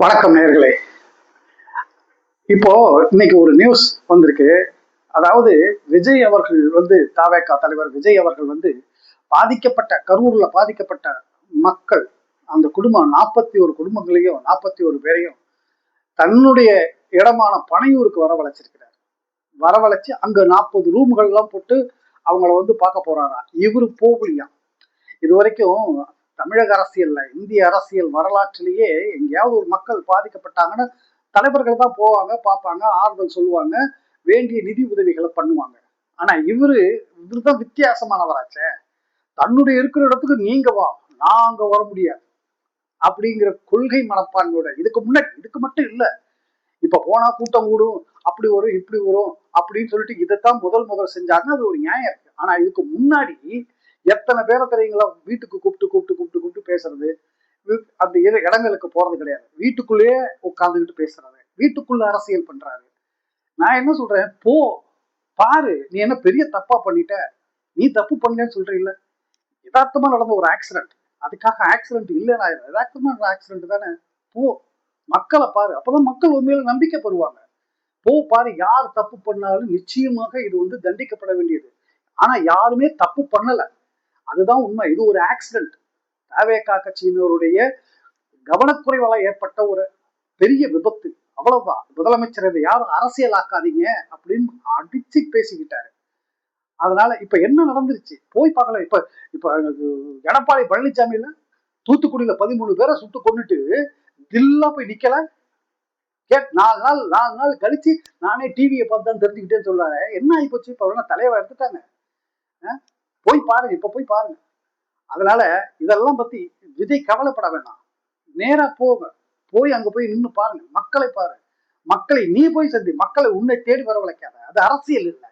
வணக்கம் நேர்களே. இப்போ இன்னைக்கு ஒரு நியூஸ் வந்திருக்கு. அதாவது விஜய் அவர்கள் தவேகா தலைவர் விஜய் அவர்கள் பாதிக்கப்பட்ட கரூர்ல பாதிக்கப்பட்ட மக்கள், அந்த குடும்பம் 41 குடும்பங்களையும் 41 பேரையும் தன்னுடைய இடமான பனையூருக்கு வரவழைச்சிருக்கிறார். வரவழைச்சு அங்க 40 ரூம்கள் எல்லாம் போட்டு அவங்கள பார்க்க போறாரா. இவரு போகலியா. இது வரைக்கும் தமிழக அரசியல்ல, இந்திய அரசியல் வரலாற்றிலேயே எங்கேயாவது ஒரு மக்கள் பாதிக்கப்பட்டாங்கன்னா தலைவர்கள் தான் போவாங்க, பார்ப்பாங்க, ஆறுதல் சொல்லுவாங்க, வேண்டிய நிதி உதவிகளை பண்ணுவாங்க. ஆனா இவருதான் வித்தியாசமானவராச்சே. தன்னுடைய இருக்கிற இடத்துக்கு நீங்க வா, நான் அங்க வர முடியாது அப்படிங்கிற கொள்கை மனப்பான்மையோட இதுக்கு மட்டும் இல்ல. இப்ப போனா கூட்டம் கூடும், அப்படி வரும் இப்படி வரும் அப்படின்னு சொல்லிட்டு இதைத்தான் முதல் செஞ்சாங்க. அது ஒரு நியாயம் இருக்கு. ஆனா இதுக்கு முன்னாடி எத்தனை பேரை தெரியுங்களா வீட்டுக்கு கூப்பிட்டு கூப்பிட்டு கூப்பிட்டு கூப்பிட்டு பேசுறது, அந்த இடங்களுக்கு போறது கிடையாது, வீட்டுக்குள்ளேயே உட்கார்ந்துக்கிட்டு பேசுறாரு, வீட்டுக்குள்ள அரசியல் பண்றாரு. நான் என்ன சொல்றேன், போ பாரு, நீ என்ன பெரிய தப்பா பண்ணிட்ட, நீ தப்பு பண்ணலன்னு சொல்றீல்ல. யதார்த்தமா நடந்த ஒரு ஆக்சிடென்ட், அதுக்காக ஆக்சிடென்ட் இல்லைன்னா யதார்த்தமா ஆக்சிடென்ட் தானே. போ, மக்களை பாரு, அப்பதான் மக்கள் உண்மையில நம்பிக்கை பெறுவாங்க. போ பாரு, யார் தப்பு பண்ணாலும் நிச்சயமாக இது தண்டிக்கப்பட வேண்டியது. ஆனா யாருமே தப்பு பண்ணல, அதுதான் உண்மை. இது ஒரு ஆக்சிடென்ட். தவேகா கட்சியினருடைய கவனக்குறைவால ஏற்பட்ட ஒரு பெரிய விபத்து, அவ்வளவுதான். முதலமைச்சர் இதை யாரும் அரசியல் ஆக்காதீங்க அப்படின்னு அடிச்சு பேசிக்கிட்டாரு. அதனால இப்ப என்ன நடந்துருச்சு போய் பார்க்கல. இப்ப இப்ப எடப்பாடி பழனிசாமியில தூத்துக்குடியில 13 பேரை சுட்டு கொண்டுட்டு தில்லா போய் நிக்கல. 4 நாள் கழிச்சு நானே டிவியை பார்த்து தான் தெரிஞ்சுக்கிட்டேன்னு சொல்றாரு. என்ன ஆகி போச்சு? இப்ப தலைவா எடுத்துட்டாங்க. போய் பாருங்க, இப்ப போய் பாருங்க. அதனால இதெல்லாம் பத்தி விஜய் கவலைப்பட வேண்டாம். நேரா போய் அங்க போய் நின்று பாருங்க, மக்களை பாரு. மக்களை நீ போய் சந்தி, மக்களை உன்னை தேடி வரவழைக்காத. அது அரசியல் இல்லை.